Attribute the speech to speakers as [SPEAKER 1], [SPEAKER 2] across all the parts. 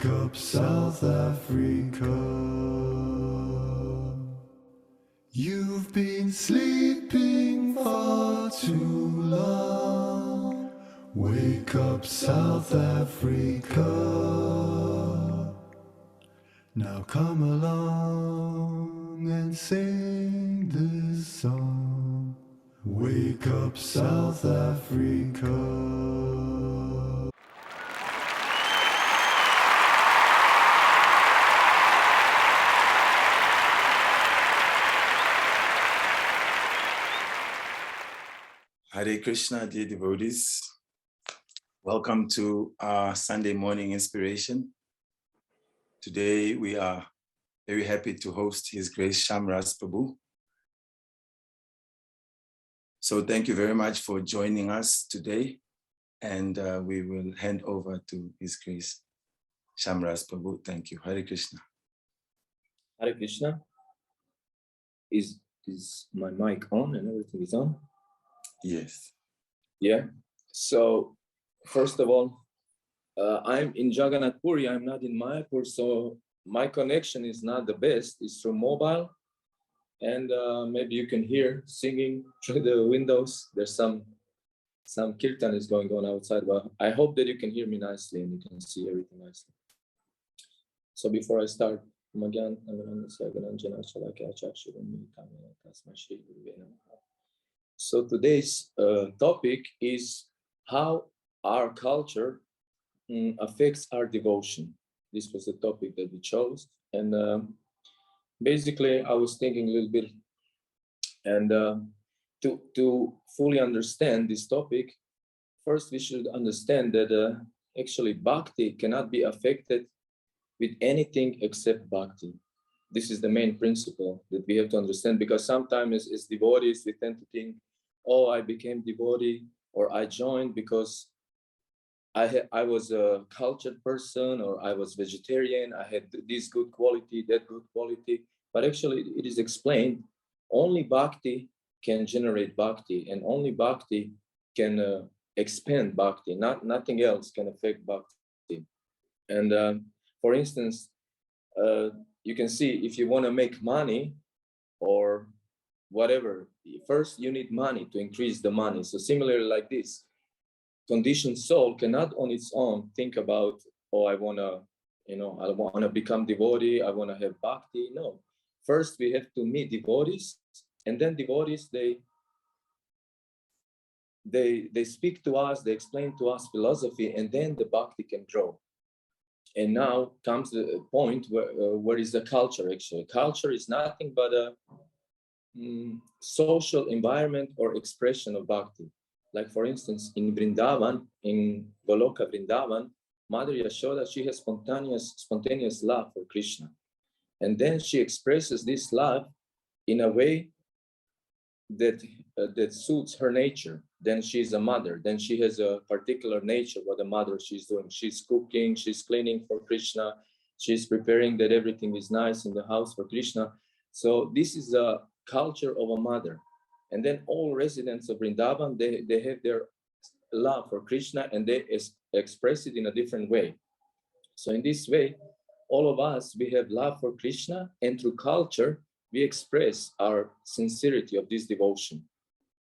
[SPEAKER 1] Wake up, South Africa. You've been sleeping far too long. Wake up, South Africa. Now come along and sing this song. Wake up, South Africa.
[SPEAKER 2] Hare Krishna, dear devotees. Welcome to our Sunday morning inspiration. Today we are very happy to host His Grace Syama Rasa Prabhu. So thank you very much for joining us today, and we will hand over to His Grace Syama Rasa Prabhu. Thank you. Hare Krishna.
[SPEAKER 3] Hare Krishna. Is my mic on and everything is on?
[SPEAKER 2] Yes.
[SPEAKER 3] Yeah. So first of all, I'm in Jagannath Puri. I'm not in Mayapur, so my connection is not the best. It's through mobile, and maybe you can hear singing through the windows. There's some kirtan is going on outside, but I hope that you can hear me nicely and you can see everything nicely. So before I start, so today's topic is how our culture affects our devotion. This was the topic that we chose. And basically, I was thinking a little bit, and to fully understand this topic, first we should understand that actually bhakti cannot be affected with anything except bhakti. This is the main principle that we have to understand, because sometimes as devotees, we tend to think, oh, I became devotee, or I joined because I was a cultured person, or I was vegetarian, I had this good quality, that good quality. But actually it is explained, only bhakti can generate bhakti, and only bhakti can expand bhakti. Nothing else can affect bhakti. And for instance, you can see if you want to make money or whatever, first you need money to increase the money. So similarly like this, conditioned soul cannot on its own think about, oh, I want to become devotee, I want to have bhakti. No, first we have to meet devotees, and then devotees, they speak to us, they explain to us philosophy, and then the bhakti can grow. And now comes the point where is the culture actually. Culture is nothing but a social environment or expression of bhakti. Like for instance, in Vrindavan, in Goloka Vrindavan, Mother Yashoda, she has spontaneous love for Krishna. And then she expresses this love in a way that suits her nature. Then she's a mother. Then she has a particular nature, what a mother she's doing. She's cooking, she's cleaning for Krishna, she's preparing that everything is nice in the house for Krishna. So this is a culture of a mother. And then all residents of Vrindavan, they have their love for Krishna, and they express it in a different way. So in this way, all of us, we have love for Krishna, and through culture, we express our sincerity of this devotion.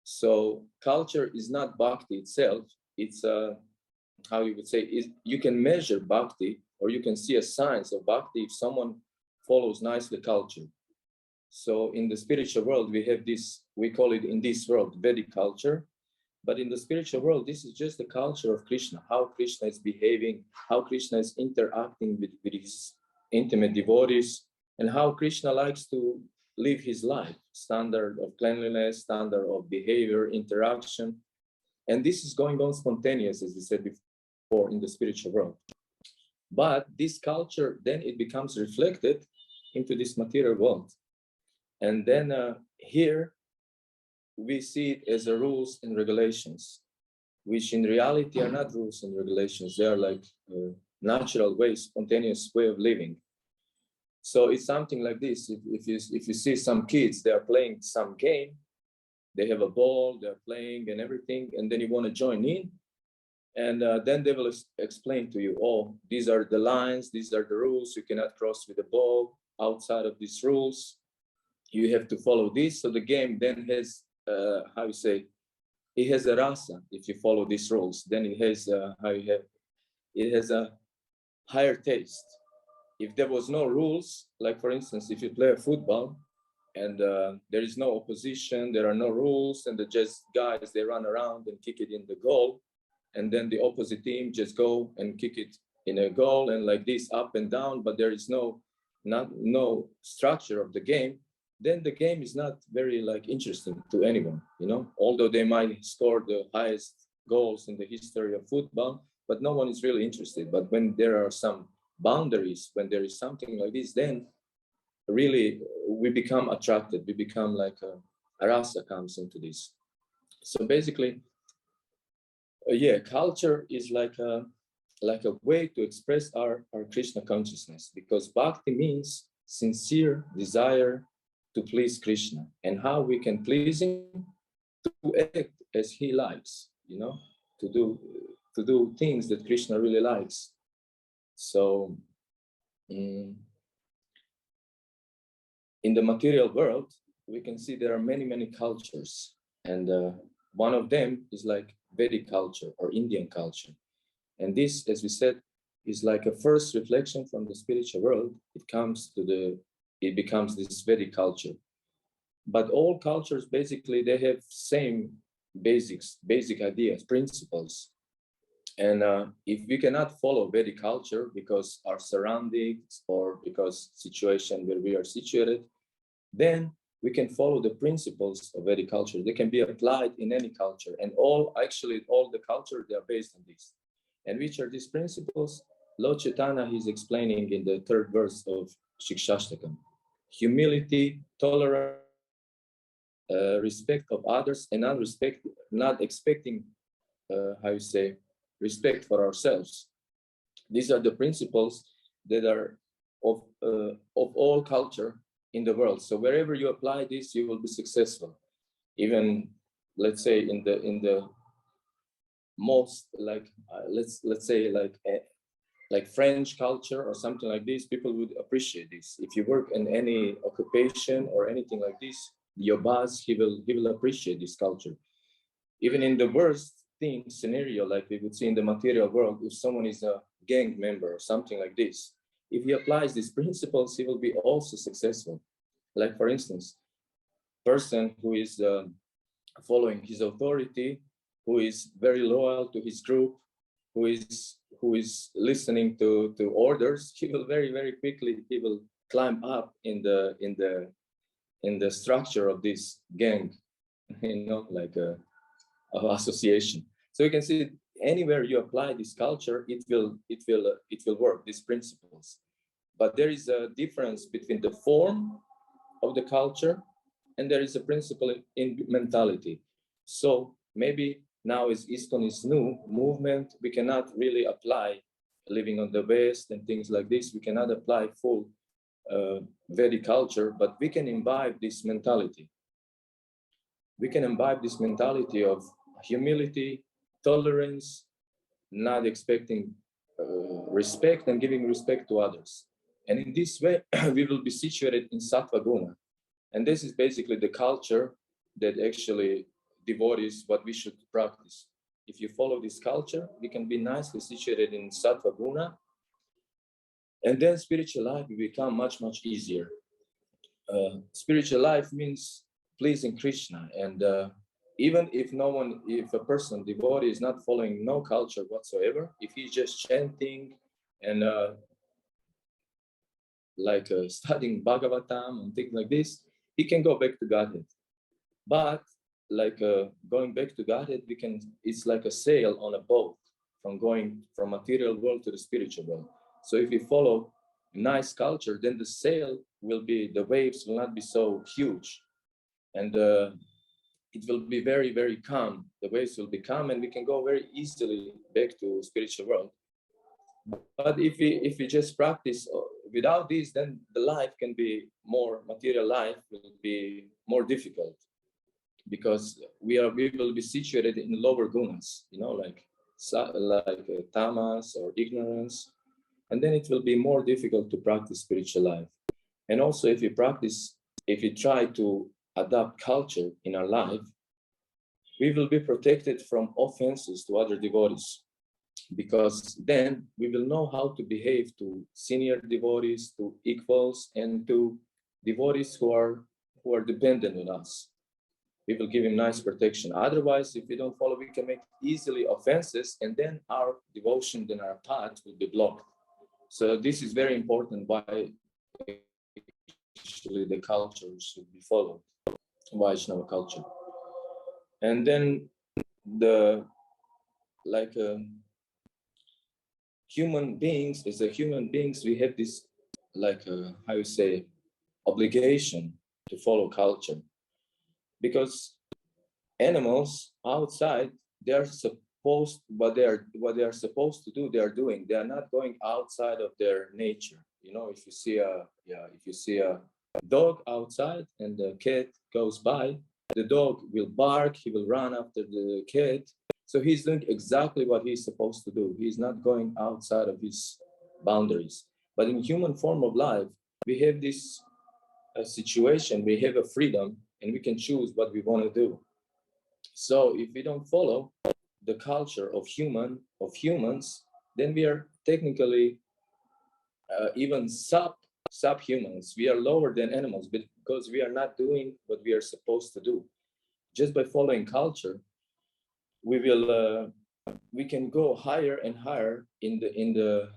[SPEAKER 3] So culture is not bhakti itself. It's how you would say, you can measure bhakti, or you can see a signs of bhakti if someone follows nicely culture. So in the spiritual world, we have this, we call it in this world, Vedic culture. But in the spiritual world, this is just the culture of Krishna, how Krishna is behaving, how Krishna is interacting with his intimate devotees, and how Krishna likes to live his life, standard of cleanliness, standard of behavior, interaction. And this is going on spontaneous, as we said before, in the spiritual world. But this culture, then it becomes reflected into this material world. And then here, we see it as a rules and regulations, which in reality are not rules and regulations. They are like natural ways, spontaneous way of living. So it's something like this. If you see some kids, they are playing some game, they have a ball, they're playing and everything, and then you want to join in, And then they will explain to you, oh, these are the lines, these are the rules, you cannot cross with the ball outside of these rules, you have to follow this. So the game then has, how you say, it has a rasa. If you follow these rules, then it has, it has a higher taste. If there was no rules, like for instance, if you play a football and there is no opposition, there are no rules, and the just guys, they run around and kick it in the goal, and then the opposite team just go and kick it in a goal, and like this up and down, but there is no structure of the game, then the game is not very like interesting to anyone, you know, although they might score the highest goals in the history of football, but no one is really interested. But when there are some boundaries, when there is something like this, then really we become attracted, we become like a rasa comes into this. So basically, yeah, culture is like a way to express our Krishna consciousness, because bhakti means sincere desire to please Krishna, and how we can please him, to act as he likes, you know, to do things that Krishna really likes. So in the material world, we can see there are many cultures, and one of them is like Vedic culture or Indian culture. And this, as we said, is like a first reflection from the spiritual world. It becomes this Vedic culture. But all cultures, basically, they have same basic ideas, principles. And if we cannot follow Vedic culture because our surroundings or because situation where we are situated, then we can follow the principles of Vedic culture. They can be applied in any culture, and all the culture, they are based on this. And which are these principles? Lord Chaitanya is explaining in the 3rd verse of Shikshashtakam. Humility, tolerance, respect of others, and not expecting, respect for ourselves. These are the principles that are of all culture in the world. So wherever you apply this, you will be successful. Even, let's say, in the most let's say like French culture or something like this, people would appreciate this. If you work in any occupation or anything like this, your boss, he will appreciate this culture. Even in the worst scenario, like we would see in the material world, if someone is a gang member or something like this, if he applies these principles, he will be also successful. Like for instance, person who is following his authority, who is very loyal to his group, who is listening to orders, he will very quickly, he will climb up in the structure of this gang, you know, like a association. So you can see anywhere you apply this culture, it will work, these principles. But there is a difference between the form of the culture, and there is a principle in mentality. So maybe now as ISKCON is new movement, we cannot really apply living on the West and things like this. We cannot apply full Vedic culture, but we can imbibe this mentality. We can imbibe this mentality of humility, tolerance, not expecting respect, and giving respect to others. And in this way, we will be situated in Sattva Guna. And this is basically the culture that actually devotees, what we should practice. If you follow this culture, we can be nicely situated in Sattva Guna. And then spiritual life will become much easier. Spiritual life means pleasing Krishna. And even if if a person, devotee, is not following no culture whatsoever, if he's just chanting and studying Bhagavatam and things like this, he can go back to Godhead. But going back to Godhead, it's like a sail on a boat from going from material world to the spiritual world. So if we follow nice culture, then the waves will not be so huge. And it will be very calm. The waves will be calm, and we can go very easily back to spiritual world. But if we just practice without this, then the life can be more, material life will be more difficult, because we will be situated in lower gunas, you know, like tamas or ignorance, and then it will be more difficult to practice spiritual life. And also, if we try to adopt culture in our life, we will be protected from offenses to other devotees, because then we will know how to behave to senior devotees, to equals, and to devotees who are dependent on us. We will give him nice protection. Otherwise, if we don't follow, we can make easily offenses, and then our devotion, then our path will be blocked. So this is very important why actually the culture should be followed, Vaishnava culture. And then the human beings, as a human beings, we have this how you say, obligation to follow culture, because animals outside, they are supposed, what they are supposed to do, they are doing. They are not going outside of their nature. You know, if you see a dog outside and the cat goes by, the dog will bark, he will run after the cat. So he's doing exactly what he's supposed to do. He's not going outside of his boundaries. But in human form of life, we have this situation, we have a freedom, and we can choose what we want to do. So if we don't follow the culture of humans, then we are technically even subhumans. We are lower than animals, but because we are not doing what we are supposed to do. Just by following culture, we can go higher and higher in the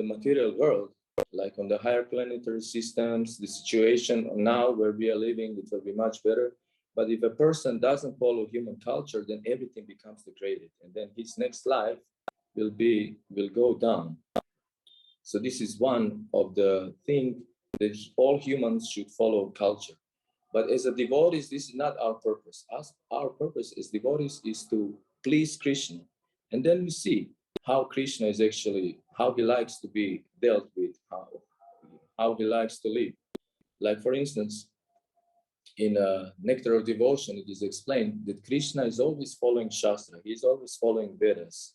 [SPEAKER 3] material world, like on the higher planetary systems. The situation now where we are living, it will be much better. But if a person doesn't follow human culture, then everything becomes degraded, and then his next life will go down. So this is one of the things that all humans should follow culture. But as a devotees, this is not our purpose. Our purpose as devotees is to please Krishna. And then we see how Krishna is actually, how he likes to be dealt with, how he likes to live. Like for instance, in Nectar of Devotion, it is explained that Krishna is always following Shastra. He is always following Vedas.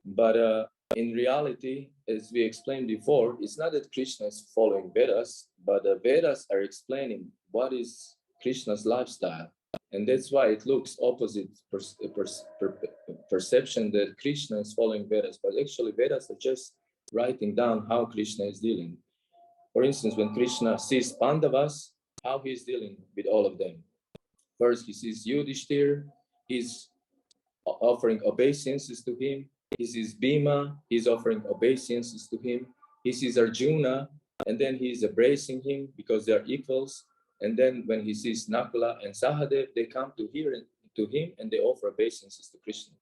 [SPEAKER 3] But in reality, as we explained before, it's not that Krishna is following Vedas, but the Vedas are explaining what is Krishna's lifestyle. And that's why it looks opposite perception that Krishna is following Vedas, but actually Vedas are just writing down how Krishna is dealing. For instance, when Krishna sees Pandavas, how he's dealing with all of them. First, he sees Yudhishthir, he's offering obeisances to him. He sees Bhima, he's offering obeisances to him. He sees Arjuna, and then he's embracing him because they are equals. And then when he sees Nakula and Sahadev, they come to him and they offer obeisances to Krishna.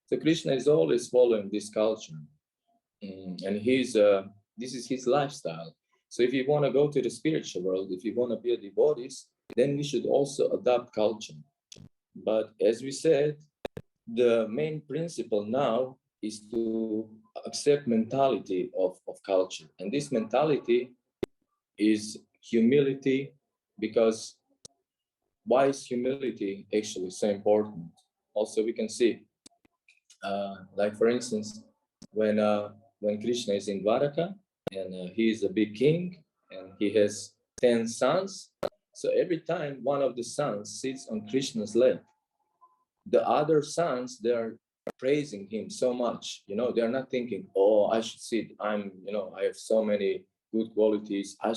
[SPEAKER 3] So Krishna is always following this culture, and this is his lifestyle. So if you want to go to the spiritual world, if you want to be a devotee, then we should also adopt culture. But as we said, the main principle now is to accept mentality of culture. And this mentality is humility, because why is humility actually so important? Also, we can see, like for instance, when Krishna is in Dwaraka, and he is a big king, and he has 10 sons. So every time one of the sons sits on Krishna's lap, the other sons, they are praising him so much. You know, they are not thinking, oh, I should sit, I have so many good qualities, I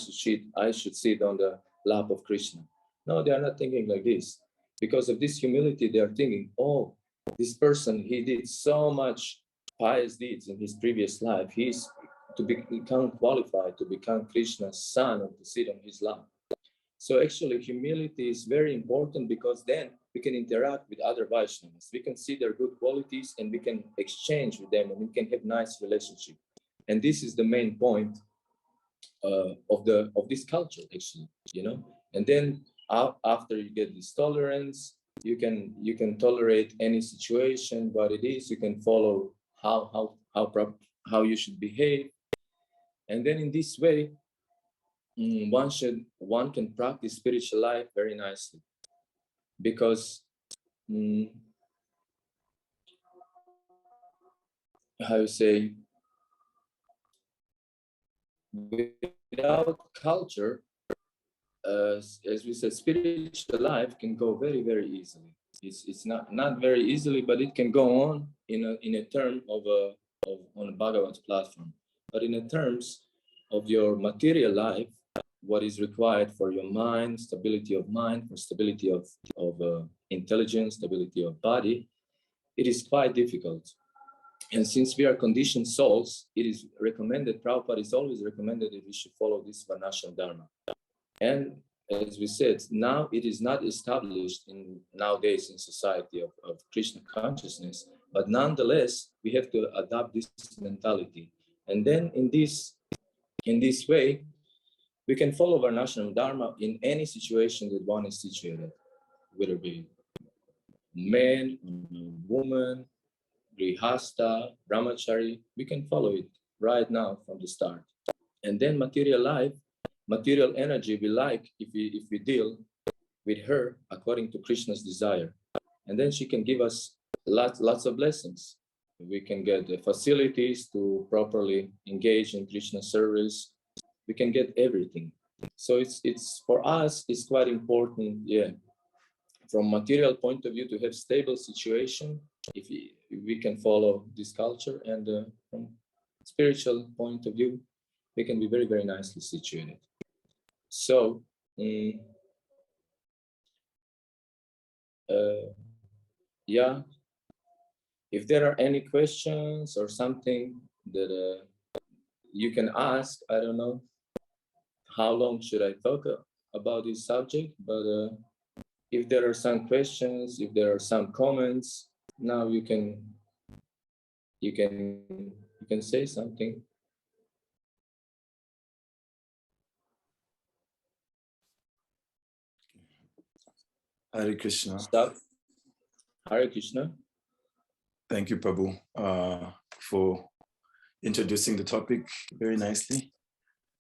[SPEAKER 3] should sit on the lap of Krishna. No, they are not thinking like this. Because of this humility, they are thinking, oh, this person, he did so much pious deeds in his previous life. He's to become qualified to become Krishna's son and to sit on his lap. So actually, humility is very important, because then we can interact with other Vaishnavas. We can see their good qualities and we can exchange with them, and we can have nice relationship. And this is the main point of this culture, actually, you know. And then after you get this tolerance, you can tolerate any situation, what it is. You can follow how you should behave, and then in this way, one can practice spiritual life very nicely, because how you say, without culture, as we said, spiritual life can go very, very easily. It's not very easily, but it can go on in a term of on a Bhagavad platform. But in the terms of your material life, what is required for your mind, for stability of intelligence, stability of body, it is quite difficult. And since we are conditioned souls, it is recommended, Prabhupada is always recommended that we should follow this Varnashram Dharma. And as we said, now it is not established nowadays in society of Krishna consciousness, but nonetheless, we have to adopt this mentality. And then in this way, we can follow Varnashram Dharma in any situation that one is situated, whether it be man, woman, grihasta, brahmachari, we can follow it right now from the start. And then material life, material energy, we like if we deal with her according to Krishna's desire. And then she can give us lots of blessings. We can get the facilities to properly engage in Krishna service. We can get everything. So it's for us, it's quite important, yeah, from material point of view to have stable situation if we can follow this culture, and from spiritual point of view, we can be very, very nicely situated. So, yeah, if there are any questions or something that you can ask, I don't know how long should I talk about this subject, but if there are some questions, if there are some comments, now you can say something.
[SPEAKER 2] Hare Krishna.
[SPEAKER 3] Stop. Hare Krishna.
[SPEAKER 2] Thank you, Prabhu, for introducing the topic very nicely.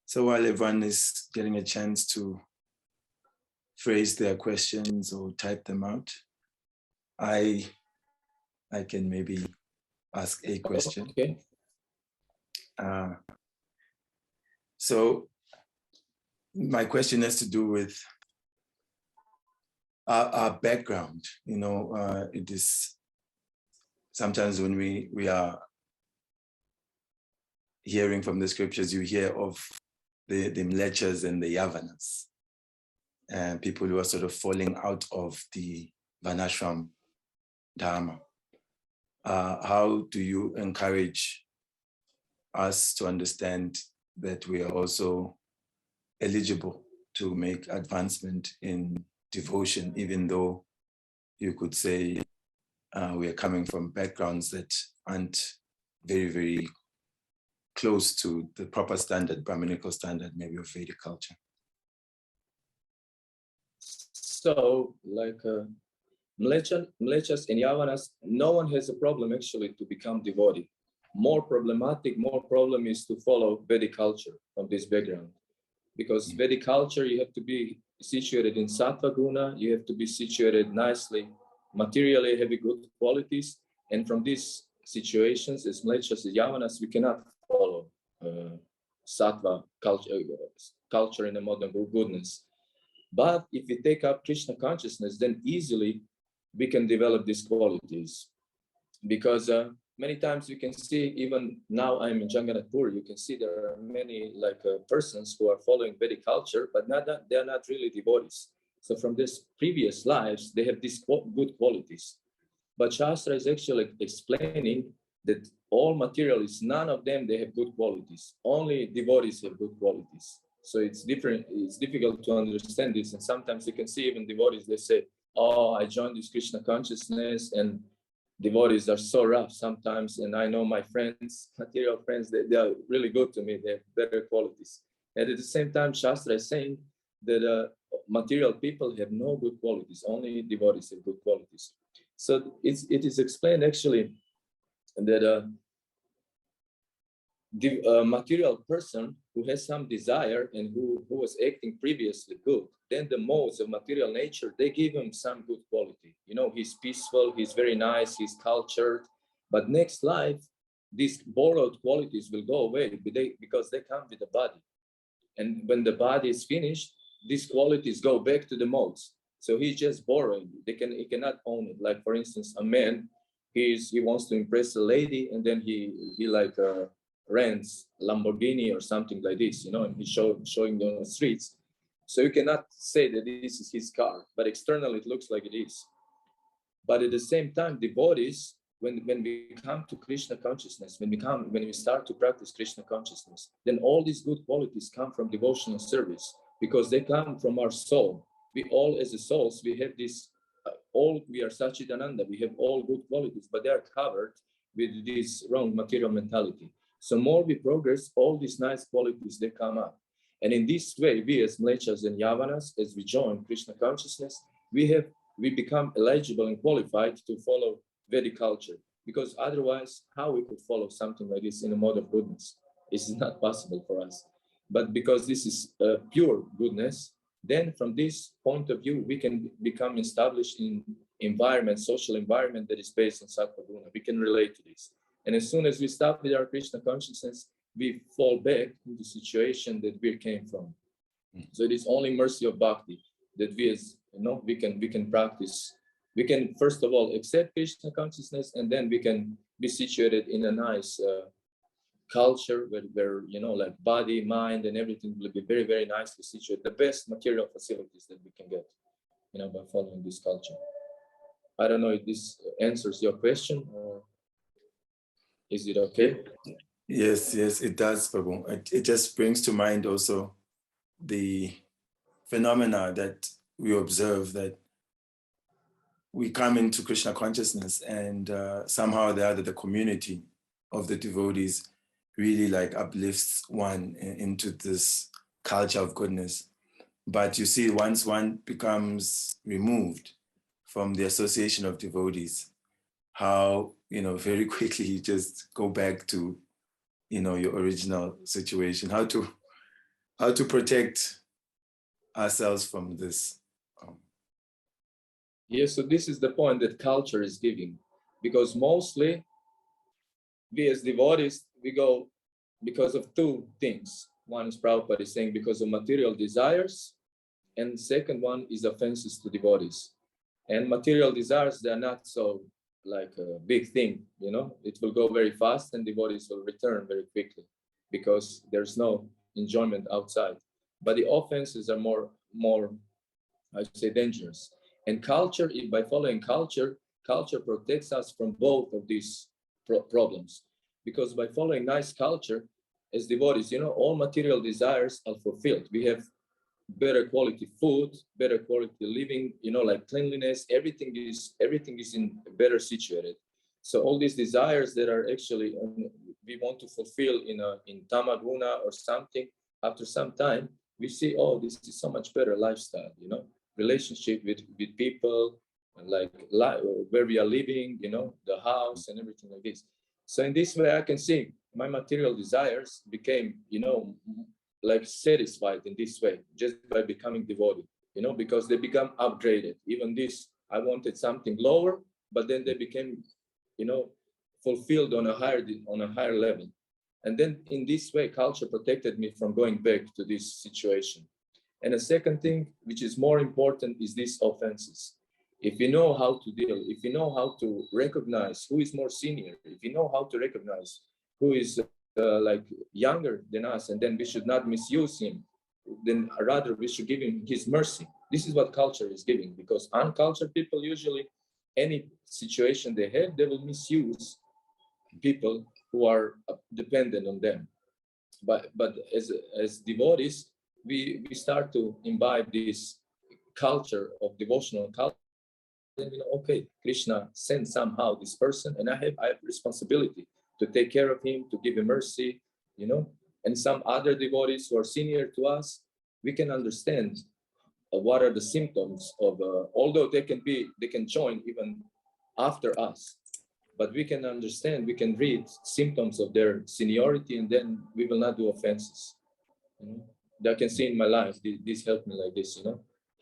[SPEAKER 2] So while everyone is getting a chance to phrase their questions or type them out, I can maybe ask a question.
[SPEAKER 3] Okay.
[SPEAKER 2] So my question has to do with our background. You know, it is sometimes when we are hearing from the scriptures, you hear of the Mlechas and the Yavanas, and people who are sort of falling out of the Varnashram Dharma. How do you encourage us to understand that we are also eligible to make advancement in devotion, even though you could say we are coming from backgrounds that aren't very, very close to the proper standard, brahminical standard, maybe of Vedic culture?
[SPEAKER 3] So, like Mlechas and Yavanas, no one has a problem actually to become devotee. More problem is to follow Vedic culture from this background. Because Vedic culture, you have to be situated in Sattva Guna, you have to be situated nicely, materially have good qualities, and from these situations, as Mlechas and Yavanas, we cannot follow Sattva culture in a modern goodness. But if we take up Krishna consciousness, then easily we can develop these qualities. Because many times you can see, even now I'm in Jagannathpur, you can see there are many persons who are following Vedic culture, but they are not really devotees. So from these previous lives, they have these good qualities. But Shastra is actually explaining that all materialists, none of them, they have good qualities. Only devotees have good qualities. So it's different. It's difficult to understand this. And sometimes you can see even devotees, they say, oh, I joined this Krishna consciousness, and devotees are so rough sometimes. And I know my friends, material friends, they are really good to me. They have better qualities. And at the same time, Shastra is saying that material people have no good qualities. Only devotees have good qualities. So it is explained actually that the material person who has some desire and who was acting previously good, then the modes of material nature, they give him some good quality. You know, he's peaceful, he's very nice, he's cultured, but next life, these borrowed qualities will go away because they come with the body. And when the body is finished, these qualities go back to the modes. So he's just borrowing. He cannot own it. Like for instance, a man, he wants to impress a lady, and then he like rents Lamborghini or something like this, and he's showing them on the streets. So you cannot say that this is his car, but externally it looks like it is. But at the same time, devotees, when we come to Krishna consciousness, when we start to practice Krishna consciousness, then all these good qualities come from devotional service, because they come from our soul. We all, as the souls, we have this, we are Sachidananda, we have all good qualities, but they are covered with this wrong material mentality. So more we progress, all these nice qualities, they come up. And in this way, we as Mlechas and Yavanas, as we join Krishna consciousness, we become eligible and qualified to follow Vedic culture, because otherwise, how we could follow something like this in a mode of goodness? This is not possible for us. But because this is pure goodness, then from this point of view, we can become established in social environment that is based on Sattva Guna. We can relate to this. And as soon as we stop with our Krishna consciousness, we fall back to the situation that we came from. So it is only mercy of bhakti that we can practice. We can first of all accept Krishna consciousness, and then we can be situated in a nice culture where like body, mind, and everything will be very, very nicely situated. The best material facilities that we can get, by following this culture. I don't know if this answers your question, or is it okay?
[SPEAKER 2] Yes, it does, Prabhu. It just brings to mind also the phenomena that we observe, that we come into Krishna consciousness, and somehow or the other, the community of the devotees really like uplifts one into this culture of goodness. But you see, once one becomes removed from the association of devotees, how, very quickly you just go back to, your original situation, how to protect ourselves from this.
[SPEAKER 3] Yes, so this is the point that culture is giving, because mostly we as devotees, we go because of two things. One is Prabhupada is saying because of material desires, and second one is offenses to devotees. And material desires, they are not so like a big thing, it will go very fast, and devotees will return very quickly because there's no enjoyment outside. But the offenses are more, I would say, dangerous. And culture, by following culture protects us from both of these problems. Because by following nice culture, as devotees, all material desires are fulfilled. We have better quality food, better quality living, like cleanliness, everything is in better situated. So all these desires that are actually we want to fulfill in tamaguna or something, after some time, we see, oh, this is so much better lifestyle, relationship with people, like where we are living, the house and everything like this. So in this way, I can see my material desires became, like satisfied in this way, just by becoming devotee, because they become upgraded. Even this, I wanted something lower, but then they became, fulfilled on a higher level. And then in this way, culture protected me from going back to this situation. And the second thing, which is more important, is these offenses. If you know how to deal, if you know how to recognize who is more senior, if you know how to recognize who is like younger than us, and then we should not misuse him, then rather we should give him his mercy. This is what culture is giving, because uncultured people usually, any situation they have, they will misuse people who are dependent on them. But as devotees, we start to imbibe this culture of devotional culture. Then okay, Krishna sent somehow this person, and I have responsibility to take care of him, to give him mercy, and some other devotees who are senior to us, we can understand what are the symptoms of, although they can join even after us, but we can understand, we can read symptoms of their seniority, and then we will not do offenses. I can see in my life, this helped me like this,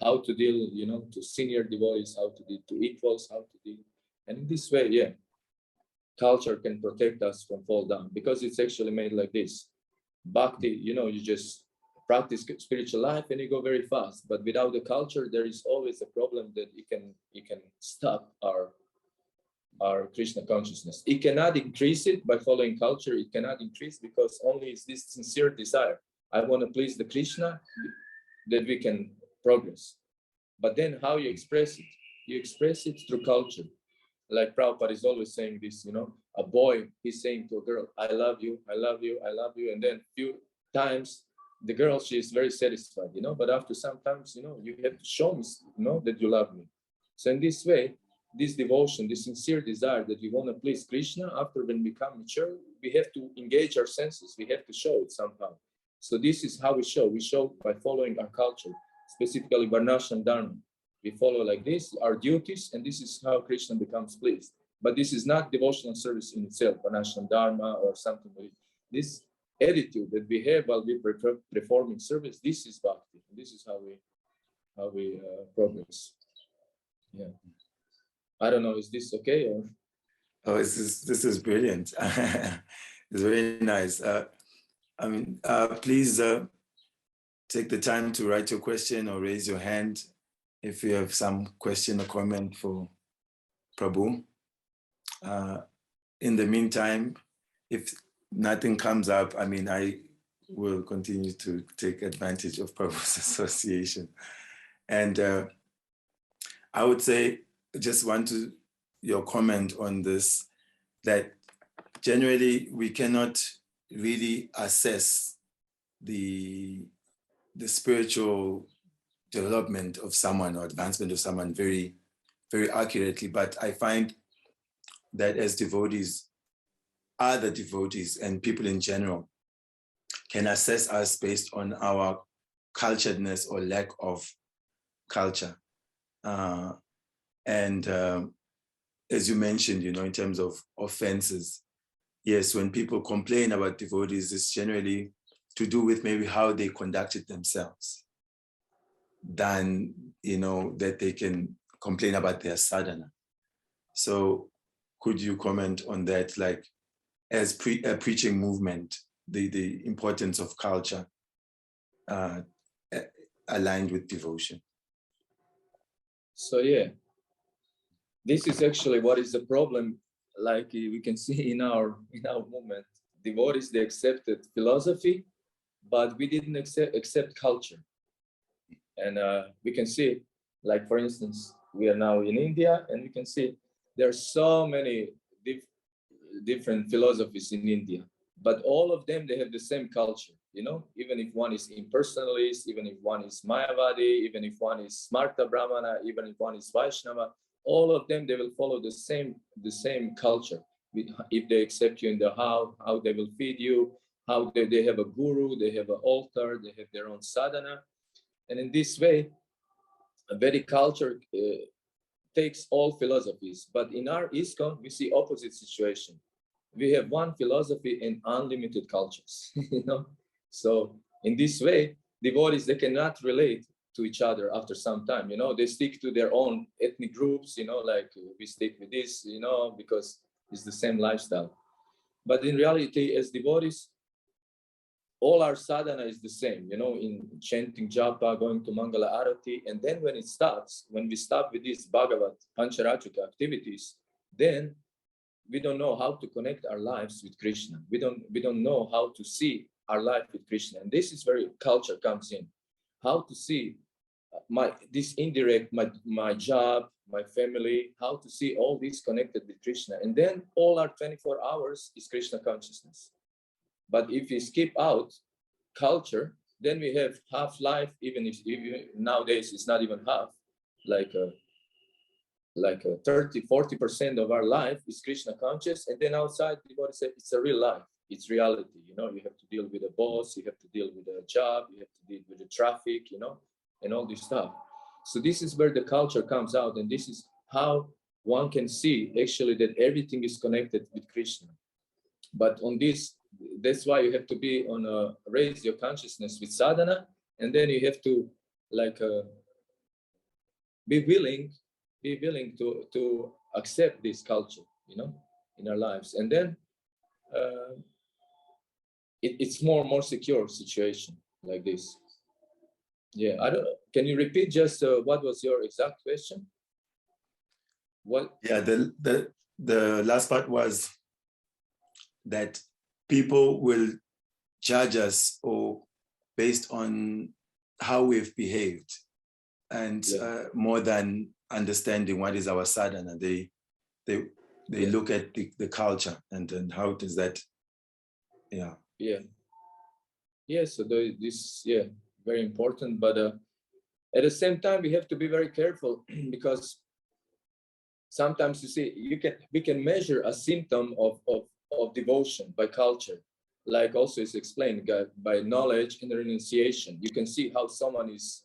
[SPEAKER 3] how to deal, to senior devotees, how to deal to equals, how to deal. And in this way, yeah, culture can protect us from fall down, because it's actually made like this. Bhakti, you know, you just practice spiritual life and you go very fast. But without the culture, there is always a problem that it can stop our Krishna consciousness. It cannot increase it by following culture. It cannot increase because only is this sincere desire. I want to please the Krishna, that we can progress. But then how you express it? You express it through culture. Like Prabhupada is always saying this, you know, a boy, he's saying to a girl, I love you, I love you, I love you. And then few times the girl, she is very satisfied, you know, but after sometimes, you know, you have to show me, you know, that you love me. So in this way, this devotion, this sincere desire that we want to please Krishna, after when we become mature, we have to engage our senses. We have to show it somehow. So this is how we show. We show by following our culture, specifically Varnashram Dharma. We follow like this, our duties, and this is how Krishna becomes pleased. But this is not devotional service in itself, Varnashram Dharma or something like this. Attitude that we have while we performing service, this is bhakti. This is how we progress. Yeah. I don't know, is this okay? Or?
[SPEAKER 2] Oh, this is brilliant. It's very nice. Please take the time to write your question or raise your hand if you have some question or comment for Prabhu. In the meantime, if nothing comes up, I will continue to take advantage of Prabhu's association. And I would say, just want to your comment on this, that generally we cannot really assess the spiritual development of someone or advancement of someone very, very accurately. But I find that as devotees, other devotees and people in general can assess us based on our culturedness or lack of culture. As you mentioned, you know, in terms of offenses, yes, when people complain about devotees, it's generally to do with maybe how they conducted themselves than, you know, that they can complain about their sadhana. So could you comment on that, like as a preaching movement, the importance of culture aligned with devotion?
[SPEAKER 3] So yeah, this is actually what is the problem. Like we can see in our movement, devotees, they accepted philosophy, but we didn't accept culture. And we can see, like for instance, we are now in India, and we can see there are so many different philosophies in India, but all of them, they have the same culture, you know, even if one is impersonalist, even if one is Mayavadi, even if one is Smarta Brahmana, even if one is Vaishnava, all of them, they will follow the same culture. If they accept you in the house, how they will feed you, how they have a guru, they have an altar, they have their own sadhana. And in this way, a Vedic culture takes all philosophies. But in our ISKCON, we see opposite situation. We have one philosophy and unlimited cultures, you know. So in this way, devotees, they cannot relate to each other after some time, you know. They stick to their own ethnic groups, you know, like we stick with this, you know, because it's the same lifestyle. But in reality, as devotees, all our sadhana is the same, you know, in chanting japa, going to Mangala Arati. And then when it starts, when we stop with these Bhagavat Pancharajika activities, then we don't know how to connect our lives with Krishna. We don't know how to see our life with Krishna. And this is where culture comes in. How to see this indirect, my job, my family, how to see all this connected with Krishna. And then all our 24 hours is Krishna consciousness. But if we skip out culture, then we have half life, even if nowadays it's not even half, like 30-40% of our life is Krishna conscious. And then outside, devotees say it's a real life, it's reality. You know, you have to deal with a boss, you have to deal with a job, you have to deal with the traffic, you know, and all this stuff. So this is where the culture comes out, and this is how one can see actually that everything is connected with Krishna. But on this, that's why you have to be on raise your consciousness with sadhana, and then you have to be willing to accept this culture, you know. in our lives, and then it's more secure situation like this. Yeah, I don't. Can you repeat just what was your exact question? What?
[SPEAKER 2] Yeah, the last part was that people will judge us or based on how we've behaved, and more than understanding what is our sadhana, they look at the culture and how does that.
[SPEAKER 3] So this very important, but at the same time we have to be very careful because sometimes you see we can measure a symptom of devotion by culture, like also is explained by knowledge and renunciation. You can see how someone is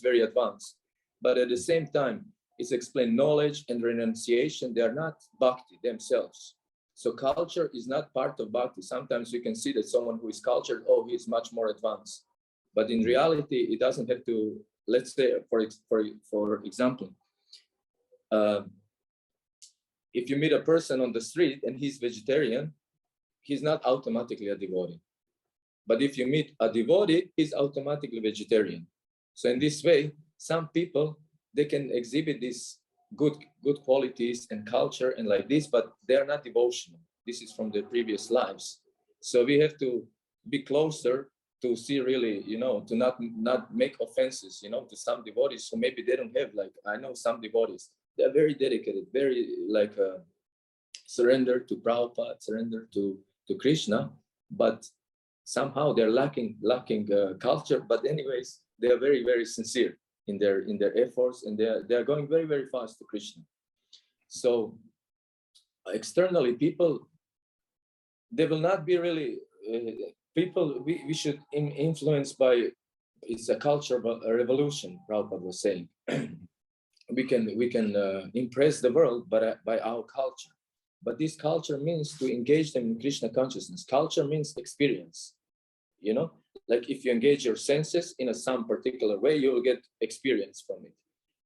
[SPEAKER 3] very advanced, but at the same time it's explained knowledge and renunciation, they are not bhakti themselves. So culture is not part of bhakti. Sometimes you can see that someone who is cultured, oh, he is much more advanced, but in reality it doesn't have to. Let's say for example, if you meet a person on the street and he's vegetarian, he's not automatically a devotee. But if you meet a devotee, he's automatically vegetarian. So in this way, some people, they can exhibit these good qualities and culture and like this, but they're not devotional. This is from the previous lives. So we have to be closer to see really, to not make offenses, to some devotees. So maybe they don't have, like, I know some devotees, they're very dedicated, very surrender to Prabhupada, surrender to Krishna, but somehow they're lacking culture. But anyways, they are very, very sincere in their efforts, and they are going very, very fast to Krishna. So externally, people, they will not be really people. We should influence by, it's a culture a revolution. Prabhupada was saying. we can impress the world by our culture, but this culture means to engage them in Krishna consciousness. Culture means experience, like if you engage your senses in some particular way, you will get experience from it.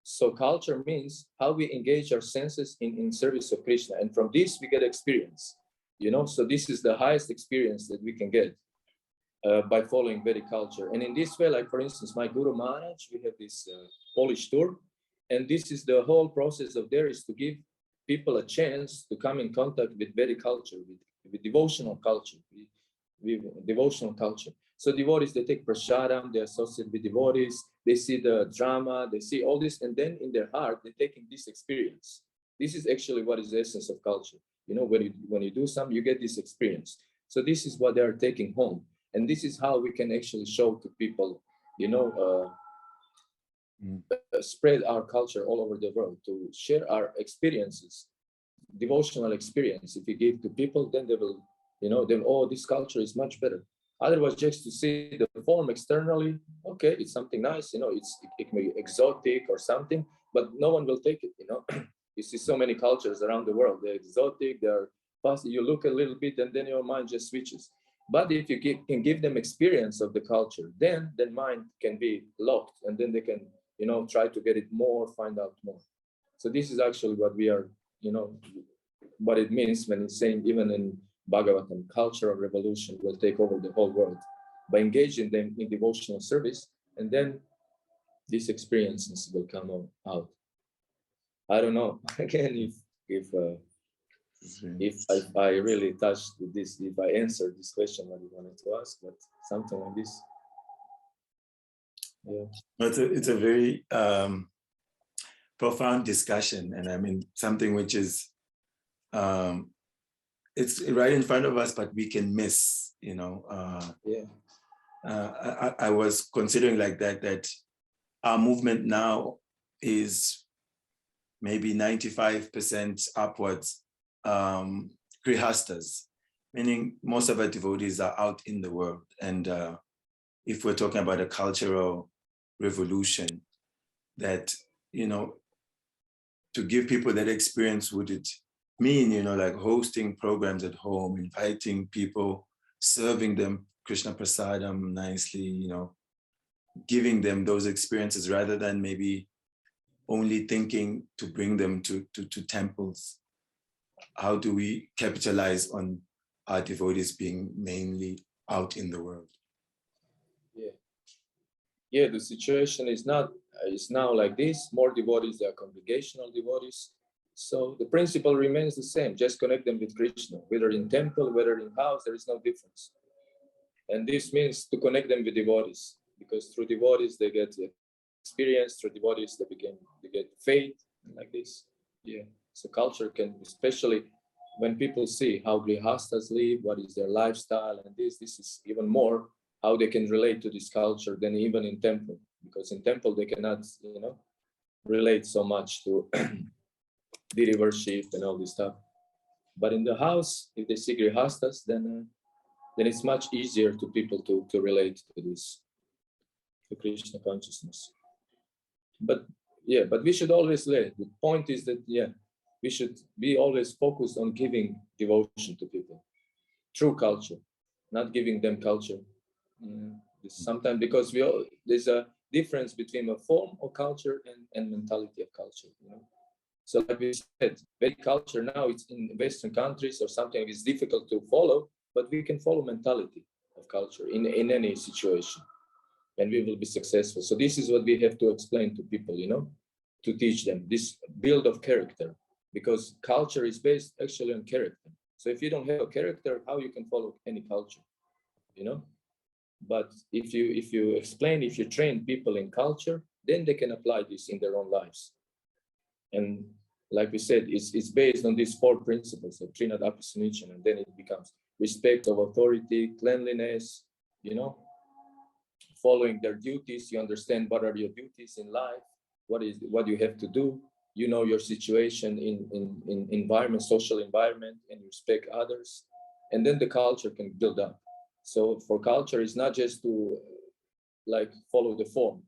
[SPEAKER 3] So culture means how we engage our senses in service of Krishna, and from this we get experience, so this is the highest experience that we can get by following Vedic culture. And in this way, like for instance, my Guru Maharaj, we have this Polish tour, and this is the whole process of there is to give people a chance to come in contact with Vedic culture, with devotional culture, with devotional culture. So devotees, they take prasadam, they associate with devotees, they see the drama, they see all this, and then in their heart, they're taking this experience. This is actually what is the essence of culture. When you do something, you get this experience. So this is what they are taking home. And this is how we can actually show to people, spread our culture all over the world, to share our experiences, devotional experience. If you give to people, then they will, oh, this culture is much better. Otherwise, just to see the form externally, okay, it's something nice, it may be exotic or something, but no one will take it, You see so many cultures around the world, they're exotic, they're fast, you look a little bit and then your mind just switches. But if you can give them experience of the culture, then their mind can be locked, and then they can, try to get it more, find out more. So this is actually what we are, what it means when it's saying, even in Bhagavatam, cultural revolution will take over the whole world by engaging them in devotional service, and then these experiences will come out. I don't know again if I really touched this, if I answered this question that you wanted to ask, but something like this. Yeah.
[SPEAKER 2] It's a very profound discussion, and I mean something which is it's right in front of us, but we can miss. I was considering like that our movement now is maybe 95% upwards grihastas, meaning most of our devotees are out in the world. And if we're talking about a cultural revolution, that, to give people that experience, would it mean, like hosting programs at home, inviting people, serving them Krishna Prasadam nicely, giving them those experiences rather than maybe only thinking to bring them to temples. how do we capitalize on our devotees being mainly out in the world?
[SPEAKER 3] Yeah, the situation is now like this. More devotees, they are congregational devotees. So the principle remains the same. Just connect them with Krishna, whether in temple, whether in house, there is no difference. And this means to connect them with devotees, because through devotees they get experience. Through devotees they get faith, like this. Yeah. So culture can, especially when people see how grihastas live, what is their lifestyle, and this is even more how they can relate to this culture than even in temple, because in temple they cannot, relate so much to deity worship and all this stuff. But in the house, if they see grihastas, then it's much easier to people to relate to this, to Krishna consciousness. But we should always let. The point is that we should be always focused on giving devotion to people through culture, not giving them culture. Sometimes, because there's a difference between a form of culture and mentality of culture. So like we said, Vedic culture now, it's in Western countries or something, it's difficult to follow, but we can follow mentality of culture in any situation, and we will be successful. So this is what we have to explain to people, to teach them this build of character, because culture is based actually on character. So if you don't have a character, how you can follow any culture, But if you explain, if you train people in culture, then they can apply this in their own lives. And like we said, it's based on these 4 principles of Trinadapi Sunichan, and then it becomes respect of authority, cleanliness, following their duties. You understand what are your duties in life, what you have to do, your situation in environment, social environment, and you respect others, and then the culture can build up. So for culture, it's not just to follow the form,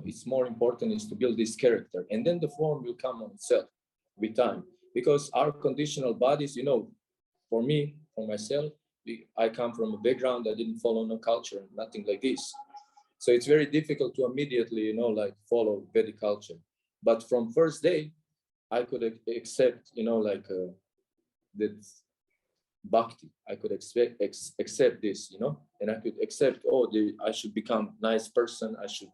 [SPEAKER 3] it's more important is to build this character, and then the form will come on itself with time. Because our conditional bodies, for me, for myself, I come from a background that didn't follow no culture, nothing like this. So it's very difficult to immediately, follow Vedic culture. But from first day, I could accept, that bhakti. I could accept this, and I could accept, I should become nice person. I should,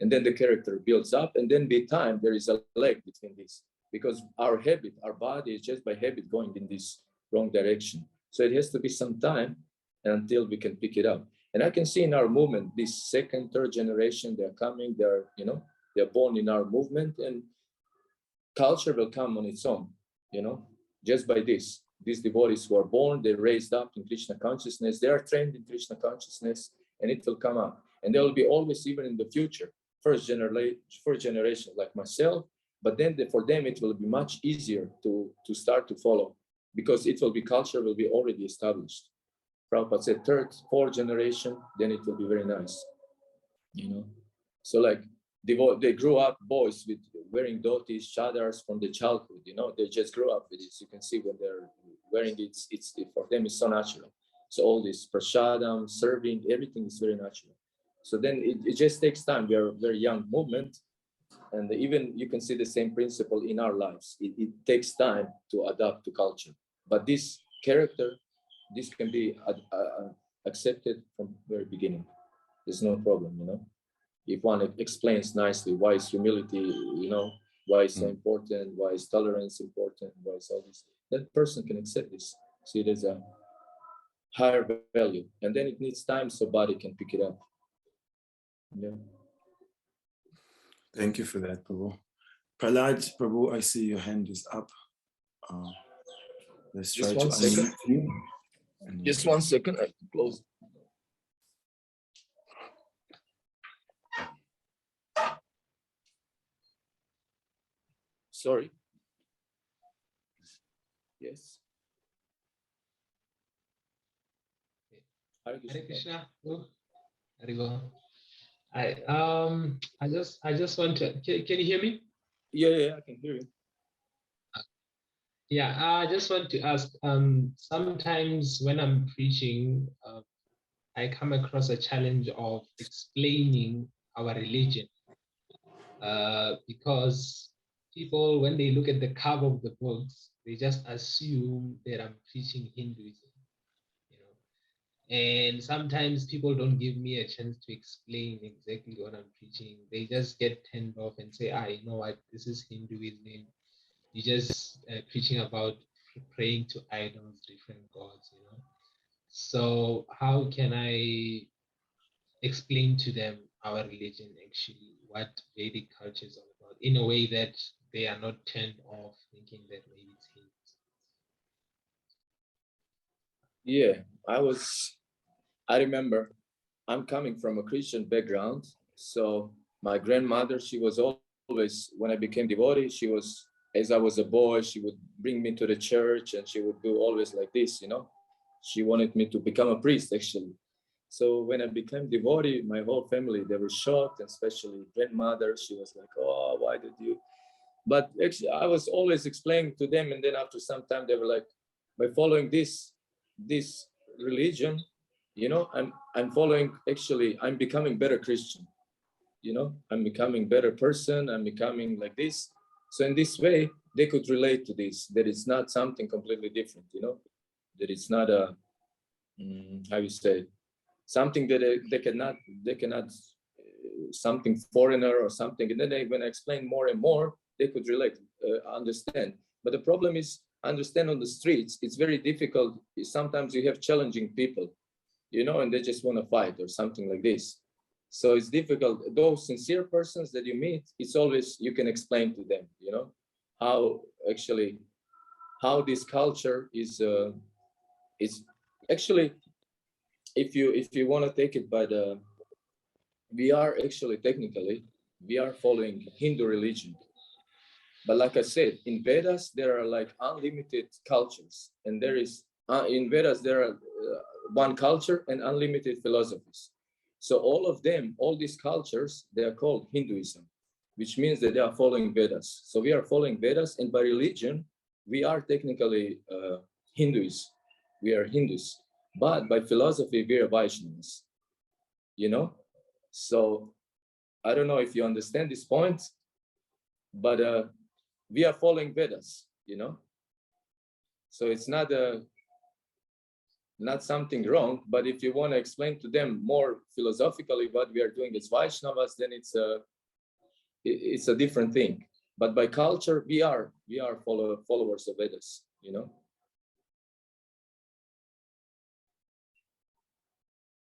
[SPEAKER 3] and then the character builds up, and then with time there is a lag between this, because our habit, our body is just by habit going in this wrong direction. So it has to be some time until we can pick it up. And I can see in our movement, this second, third generation, they're coming, they're born in our movement, and culture will come on its own, just by this. These devotees who are born, they're raised up in Krishna consciousness, they are trained in Krishna consciousness, and it will come up. And there will be always, even in the future, first generation like myself, but then for them, it will be much easier to start to follow, because it will be, culture will be already established. Prabhupada said third, fourth generation, then it will be very nice, So they grew up, boys, with wearing dhotis, chadars from the childhood, they just grew up with this. You can see when they're wearing it, for them it's so natural. So all this prasadam, serving, everything is very natural. So then it just takes time. We are a very young movement, and even you can see the same principle in our lives. It takes time to adapt to culture, but this character, this can be accepted from the very beginning. There's no problem, If one explains nicely why is humility, why it's so important, why is tolerance important, why is all this, that person can accept this. See, there's a higher value, and then it needs time so body can pick it up. Yeah.
[SPEAKER 2] Thank you for that, Prabhu. Prahlad, Prabhu, I see your hand is up. Let's try to unmute you.
[SPEAKER 3] Just 1 second, I can close. Sorry. Yes.
[SPEAKER 4] Hare Krishna. I just want to. Can you hear me?
[SPEAKER 3] Yeah, I can hear you.
[SPEAKER 4] Yeah, I just want to ask. Sometimes when I'm preaching, I come across a challenge of explaining our religion, because people, when they look at the cover of the books, they just assume that I'm preaching Hinduism, you know. And sometimes people don't give me a chance to explain exactly what I'm preaching. They just get turned off and say, you know what, this is Hinduism. You're just preaching about praying to idols, different gods, you know. So how can I explain to them our religion actually, what Vedic culture is all about, in a way that they are not turned off thinking that maybe it's Hindus?
[SPEAKER 3] Yeah, I remember I'm coming from a Christian background. So my grandmother, she was always, when I became devotee, she was, as I was a boy, she would bring me to the church and she would do always like this, you know. She wanted me to become a priest, actually. So when I became devotee, my whole family, they were shocked, and especially grandmother, she was like, oh, why did you? But actually, I was always explaining to them, and then after some time, they were like, by following this religion, you know, I'm following, actually, I'm becoming better Christian, you know, I'm becoming better person, I'm becoming like this. So in this way, they could relate to this, that it's not something completely different, you know, that it's not a, how you say, something that they cannot something foreigner or something. And then when I explain more and more, they could relate, understand. But the problem is, understand on the streets, it's very difficult. Sometimes you have challenging people, you know, and they just want to fight or something like this. So it's difficult. Those sincere persons that you meet, it's always, you can explain to them, you know, how actually, how this culture is actually, if you want to take it by the, we are actually technically, we are following Hindu religion. But like I said, in Vedas, there are like unlimited cultures. And there is, in Vedas, there are one culture and unlimited philosophies. So all of them, all these cultures, they are called Hinduism, which means that they are following Vedas. So we are following Vedas, and by religion, we are technically Hindus. We are Hindus. But by philosophy, we are Vaishnavas, you know? So I don't know if you understand this point, but we are following Vedas, you know? So it's not not something wrong, but if you want to explain to them more philosophically what we are doing as Vaishnavas, then it's a different thing. But by culture, we are followers of Vedas, you know?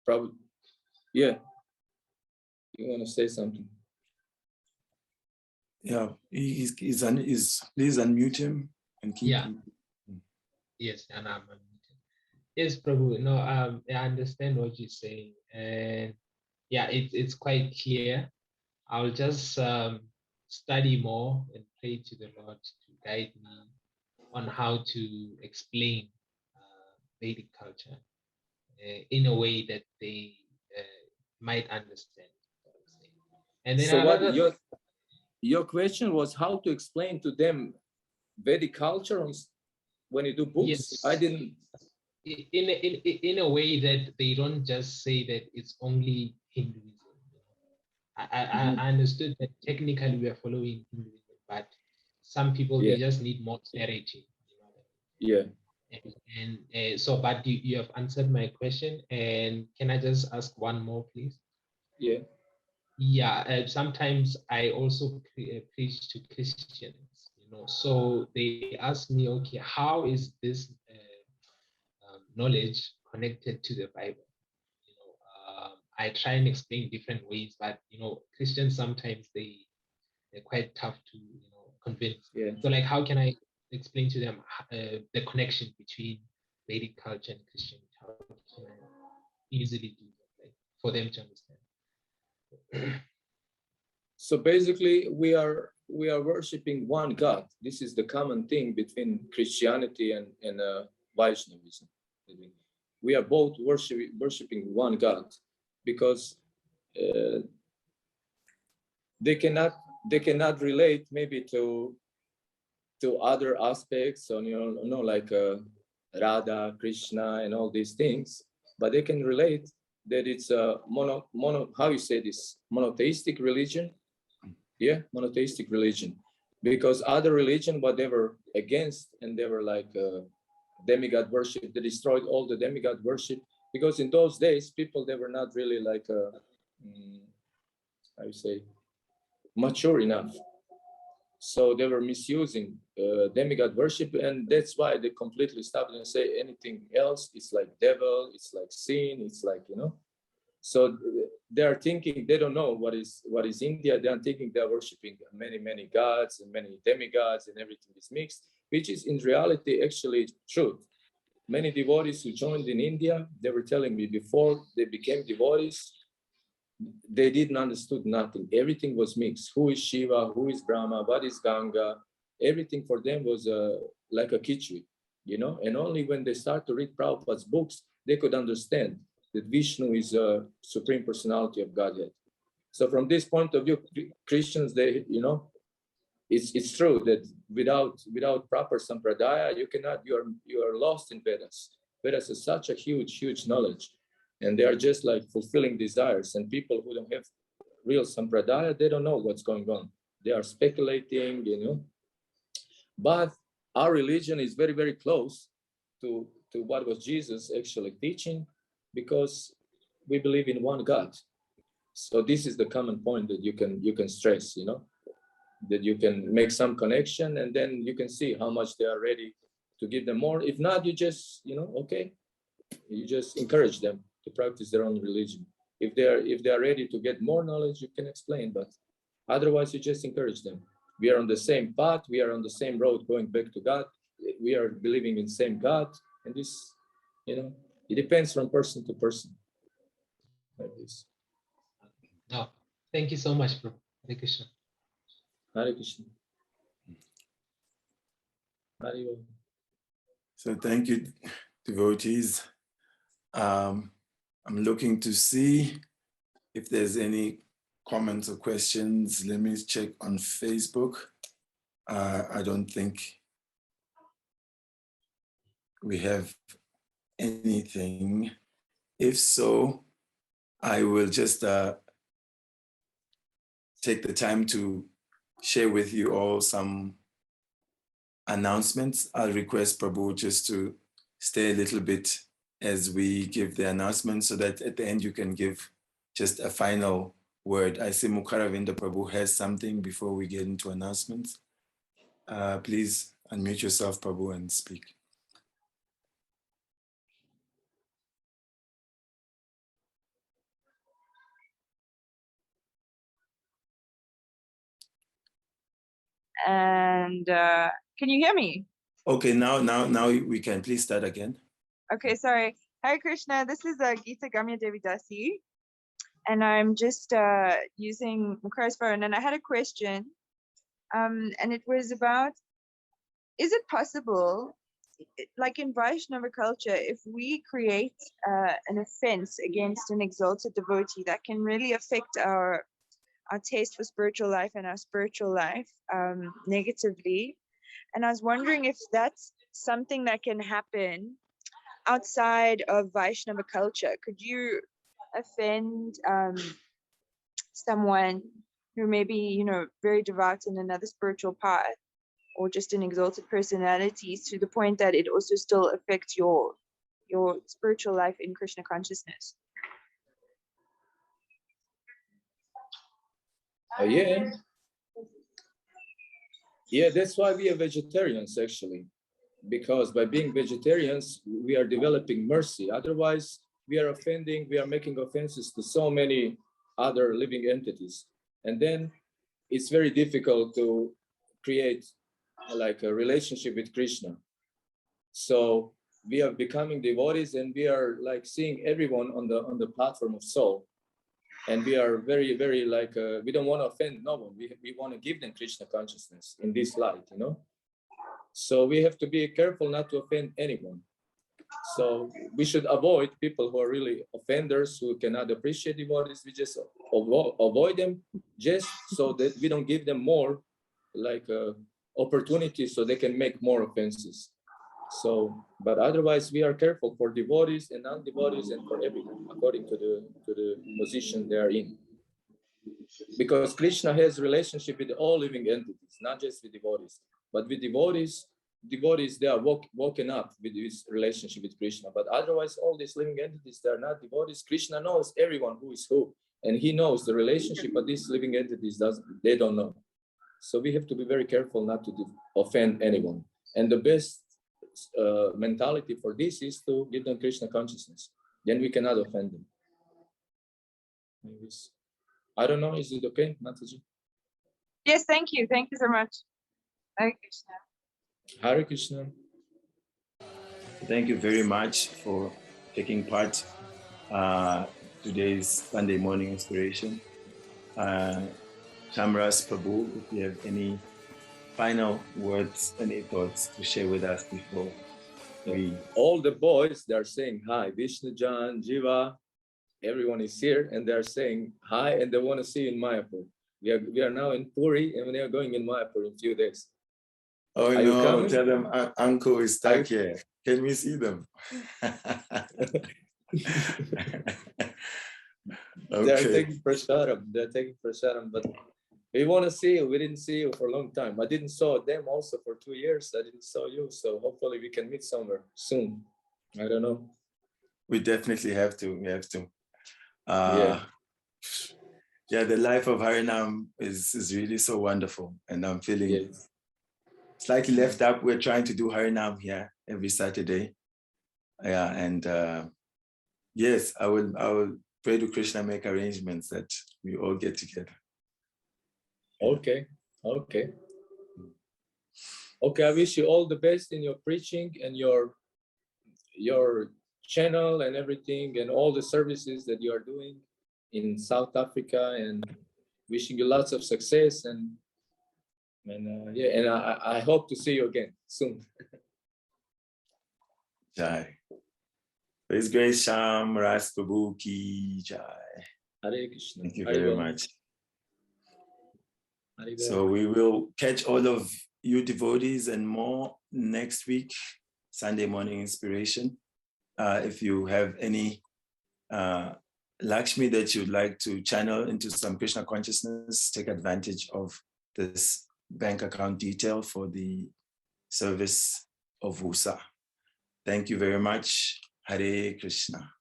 [SPEAKER 3] Probably, yeah. You want to say something?
[SPEAKER 2] Yeah, please unmute him and keep.
[SPEAKER 4] Yeah. Yes, and yes, Prabhu. No, I understand what you're saying, and yeah, it's quite clear. I'll just study more and pray to the Lord to guide me on how to explain Vedic culture in a way that they might understand. And then
[SPEAKER 3] So what your question was, how to explain to them Vedic culture when you do books?
[SPEAKER 4] Yes.
[SPEAKER 3] I didn't.
[SPEAKER 4] In a way that they don't just say that it's only Hinduism. I understood that technically we are following Hinduism, but some people, they just need more clarity.
[SPEAKER 3] Yeah.
[SPEAKER 4] And so, but you have answered my question. And can I just ask one more, please?
[SPEAKER 3] Yeah.
[SPEAKER 4] Yeah. Sometimes I also preach to Christians, you know. So they ask me, okay, how is this knowledge connected to the Bible? You know, I try and explain different ways, but you know, Christians sometimes they're quite tough to convince.
[SPEAKER 3] Yeah.
[SPEAKER 4] So like, how can I explain to them the connection between Vedic culture and Christianity? How can I easily do that, like, for them to understand?
[SPEAKER 3] So basically, we are worshiping one God. This is the common thing between Christianity and Vaishnavism. We are both worshiping one God, because they cannot relate maybe to other aspects on like Radha, Krishna, and all these things, but they can relate that it's a monotheistic religion. Yeah, monotheistic religion. because other religion, what they were against, and they were like demigod worship. They destroyed all the demigod worship, because in those days, people, they were not really like, how you say, mature enough. So they were misusing demigod worship, and that's why they completely stopped and say anything else. It's like devil, it's like sin, it's like, you know. So they are thinking, they don't know what is India. They are thinking they are worshiping many gods and many demigods, and everything is mixed, which is in reality actually truth. Many devotees who joined in India, they were telling me before they became devotees, they didn't understood nothing. Everything was mixed. Who is Shiva? Who is Brahma? What is Ganga? Everything for them was like a khichdi, you know. And only when they start to read Prabhupada's books, they could understand that Vishnu is a supreme personality of Godhead. So from this point of view, Christians, they, you know, it's true that without proper sampradaya, you are lost in Vedas. Vedas is such a huge knowledge, and they are just like fulfilling desires. And people who don't have real sampradaya, they don't know what's going on. They are speculating, you know. But our religion is very close to what was Jesus actually teaching, because we believe in one God. So this is the common point that you can stress, you know, that you can make some connection, and then you can see how much they are ready to give them more. If not, you just, you know, okay, you just encourage them to practice their own religion. If they are ready to get more knowledge, you can explain, but otherwise you just encourage them. We are on the same path, we are on the same road going back to God, we are believing in the same God, and this, you know, it depends from person to person, like this.
[SPEAKER 4] No, thank you so much, Prabhu. Hare Krishna.
[SPEAKER 3] Hare Krishna. Hare.
[SPEAKER 2] So thank you, devotees. I'm looking to see if there's any comments or questions. Let me check on Facebook. I don't think we have anything. If so, I will just take the time to share with you all some announcements. I'll request Prabhu just to stay a little bit as we give the announcements, so that at the end you can give just a final word. I see Mukharavinda Prabhu has something before we get into announcements. Please unmute yourself, Prabhu, and speak.
[SPEAKER 5] And can you hear me?
[SPEAKER 2] Okay, now we can. Please start again.
[SPEAKER 5] Okay, sorry. Hare Krishna, this is Geeta Gamya Devi Dasi, and I'm just using Mukhara's phone, and I had a question, and it was about, is it possible, like in Vaishnava culture, if we create an offense against an exalted devotee, that can really affect our taste for spiritual life and our spiritual life negatively? And I was wondering if that's something that can happen outside of Vaishnava culture. Could you offend someone who may be, you know, very devout in another spiritual path, or just an exalted personality, to the point that it also still affects your spiritual life in Krishna consciousness?
[SPEAKER 3] Yeah, that's why we are vegetarians, actually, because by being vegetarians, we are developing mercy. Otherwise, we are making offenses to so many other living entities. And then it's very difficult to create like a relationship with Krishna. So we are becoming devotees, and we are like seeing everyone on the platform of soul. And we are very like, we don't want to offend no one. We want to give them Krishna consciousness in this light, you know. So we have to be careful not to offend anyone. So we should avoid people who are really offenders, who cannot appreciate devotees. We just avoid them, just so that we don't give them more like opportunities so they can make more offenses. So, but otherwise we are careful for devotees and non-devotees and for everyone according to the position they are in. because Krishna has relationship with all living entities, not just with devotees. But with devotees they are woken up with this relationship with Krishna. But otherwise, all these living entities, they are not devotees. Krishna knows everyone who is who, and he knows the relationship, but these living entities they don't know. So we have to be very careful not to offend anyone. And the best mentality for this is to give them Krishna consciousness. Then we cannot offend them. I don't know, is it okay, Mataji?
[SPEAKER 5] Yes, thank you. Thank you so much. Hare Krishna.
[SPEAKER 3] Hare Krishna.
[SPEAKER 1] Thank you very much for taking part today's Sunday morning inspiration. Syama Rasa Prabhu, if you have any final words, any thoughts to share with us before we...
[SPEAKER 3] All the boys, they're saying hi, Vishnu, Jan, Jiva, everyone is here and they're saying hi and they want to see you in Mayapur. We are now in Puri and we are going in Mayapur in a few days.
[SPEAKER 1] Oh
[SPEAKER 3] Are
[SPEAKER 1] no, tell them uncle is stuck here. Can we see them? Okay.
[SPEAKER 3] They're taking prasadam, but we want to see you. We didn't see you for a long time. I didn't saw them also for 2 years. I didn't saw you. So hopefully we can meet somewhere soon. I don't know.
[SPEAKER 1] We definitely have to. We have to. Yeah, the life of Harinam is really so wonderful. And I'm feeling slightly left up. We're trying to do Harinam here every Saturday. Yeah, and yes, I will pray to Krishna, make arrangements that we all get together.
[SPEAKER 3] Okay. I wish you all the best in your preaching and your channel and everything and all the services that you are doing in South Africa, and wishing you lots of success and I hope to see you again soon.
[SPEAKER 1] Jai. His Grace Syama Rasa Prabhu ki Jai.
[SPEAKER 3] Hare Krishna.
[SPEAKER 1] Thank you very much.
[SPEAKER 3] Hare
[SPEAKER 1] So we will catch all of you devotees and more next week, Sunday morning inspiration. If you have any Lakshmi that you'd like to channel into some Krishna consciousness, take advantage of this bank account detail for the service of Vusa. Thank you very much. Hare Krishna.